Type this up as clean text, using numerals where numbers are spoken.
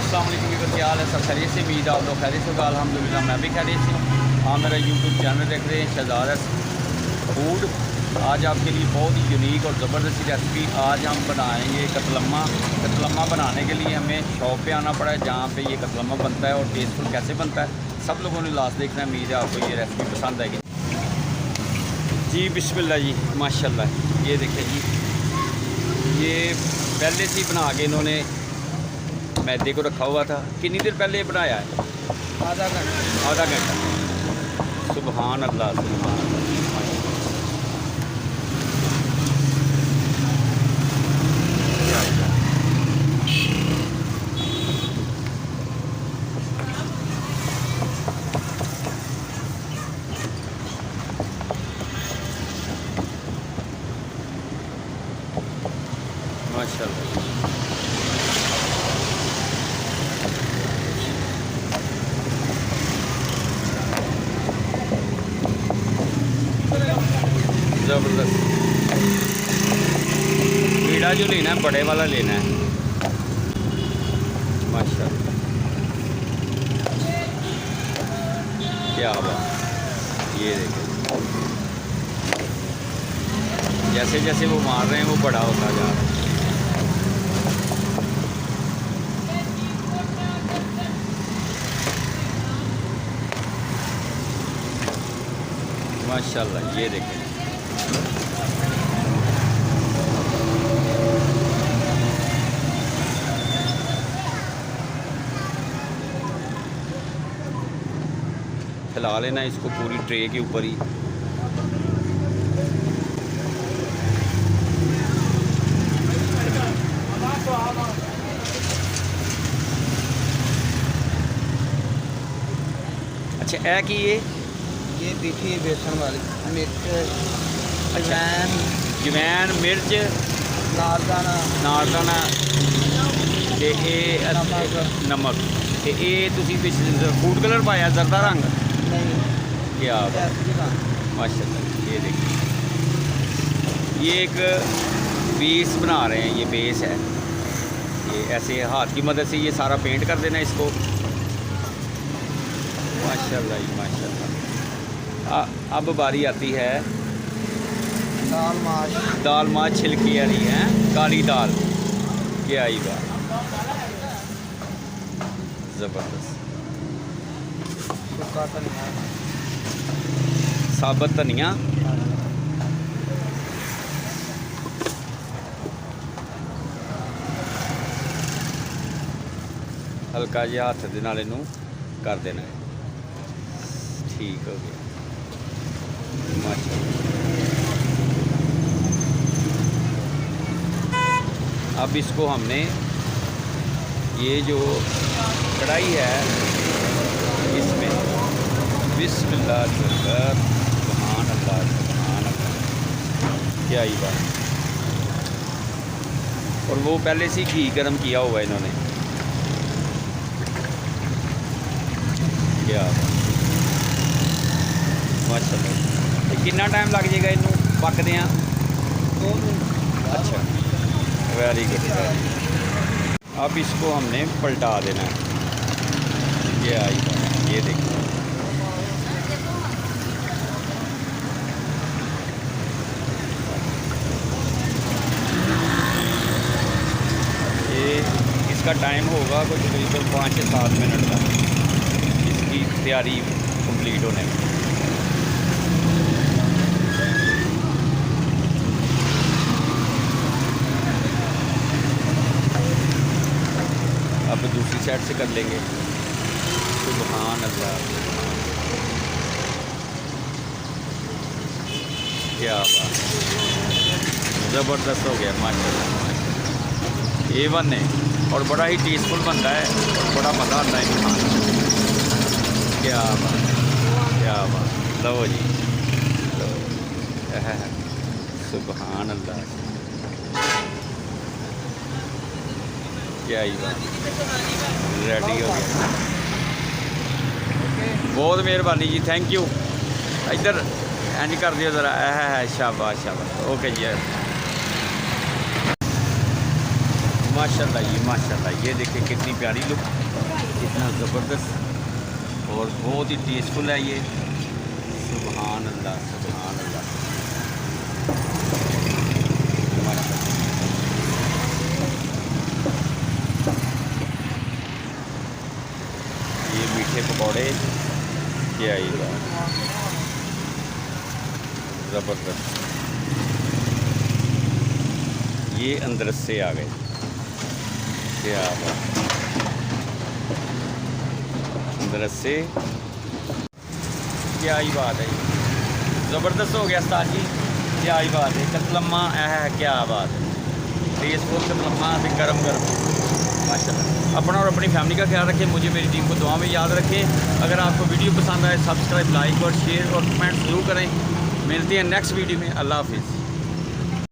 अस्सलाम वालेकुम वीवर, क्या हाल है? सब खैरियत से? उम्मीद आप लोग खैरियत से होगा। अल्हम्दुलिल्लाह मैं भी खैरियत से हूँ। आप मेरा यूट्यूब चैनल देख रहे हैं शहजाद फूड। आज आपके लिए बहुत ही यूनिक और ज़बरदस्त रेसिपी आज हम बनाएंगे कतलम्मा। कतलम्मा बनाने के लिए हमें शॉप पे आना पड़ा है जहाँ पे ये कतलम्मा बनता है और टेस्टफुल कैसे बनता है सब लोगों ने लास्ट देखना है। उम्मीद है आपको ये रेसिपी पसंद आएगी। जी बिस्मिल्लाह जी, माशाल्लाह। ये देखें जी, ये पहले से ही बना के इन्होंने मैदे को रखा हुआ था। कितनी देर पहले बनाया है? आधा घंटा। आधा घंटा। सुबहान अल्लाह, सुबहान अल्लाह। माशाल्लाह ज़बरदस्त। कीड़ा जो लेना है बड़े वाला लेना है। माशाल्लाह, क्या बात। ये देखें, जैसे जैसे वो मार रहे हैं वो बड़ा होता जा रहा है। माशाल्लाह, ये देखें। फैला लेना इसको पूरी ट्रे के ऊपर ही। अच्छा, है कि ये देखिए बेसन वाली मिर्च, अजवाइन, जवैन, मिर्च, नारदाना, नारदाना ते नमक ते फूड कलर पाया जरदा रंग। नहीं क्या माशाल्लाह। ये देखिए, ये एक बेस बना रहे हैं। ये बेस है, ये ऐसे हाथ की मदद से ये सारा पेंट कर देना इसको। माशाल्लाह जी, माशाल्लाह। अब बारी आती है दाल माश छिलकी वाली है, काली दाल। क्या आई बात, ज़बरदस्त। सूखा धनिया, साबुत धनिया, हल्का जिहा हत्थ दे नाल इनू कर देना है। ठीक हो गया, माशाल्लाह। अब इसको हमने ये जो कढ़ाई है इसमें बिस्मिल्लाह सुभान अल्लाह, सुभान अल्लाह। क्या ही बात। और वो पहले से घी गरम किया हुआ है इन्होंने। क्या माशाल्लाह। कितना टाइम लग जाएगा इनू पकदे हैं? 2 मिनट। अच्छा, वेरी गुड। अब इसको हमने पलटा देना है। ये आई बात, ये देखो। ये इसका टाइम होगा कुछ तकरीबन 5 से 7 मिनट का इसकी तैयारी कंप्लीट होने में। अब दूसरी साइड से कर लेंगे। सुभान अल्लाह, क्या बात, ज़बरदस्त हो गया माशाल्लाह। A1 है और बड़ा ही टेस्टफुल बनता है और बड़ा मज़ा आता है खाने में। क्या बात, क्या बात। लो जी, लो। सुभान अल्लाह, क्या ही बात। रेडी हो गया। बहुत मेहरबानी जी, थैंक यू। इधर इंज कर दियो ज़रा। है शाबाश शाबाश। ओके जी, माशाल्लाह ये देखिए कितनी प्यारी लुक, कितना ज़बरदस्त और बहुत ही टेस्टफुल है ये। सुभान अल्लाह सुभान अल्लाह, माशाल्लाह। ये मीठे पकौड़े क्या ही बात, ज़बरदस्त। ये अंदर से आ गए, क्या बात, अंदर से क्या ही बात है, ज़बरदस्त हो गया उस्ताद जी, क्या ही बात है। कतलम्मा है, क्या बात है, टेस्टफुल कतलम्मा से गरम गरम, माशाल्लाह। अपना और अपनी फैमिली का ख्याल रखें, मुझे मेरी टीम को दुआ में याद रखें। अगर आपको वीडियो पसंद आए सब्सक्राइब, लाइक और शेयर और कमेंट ज़रूर करें। मिलते हैं नेक्स्ट वीडियो में। अल्लाह हाफिज़।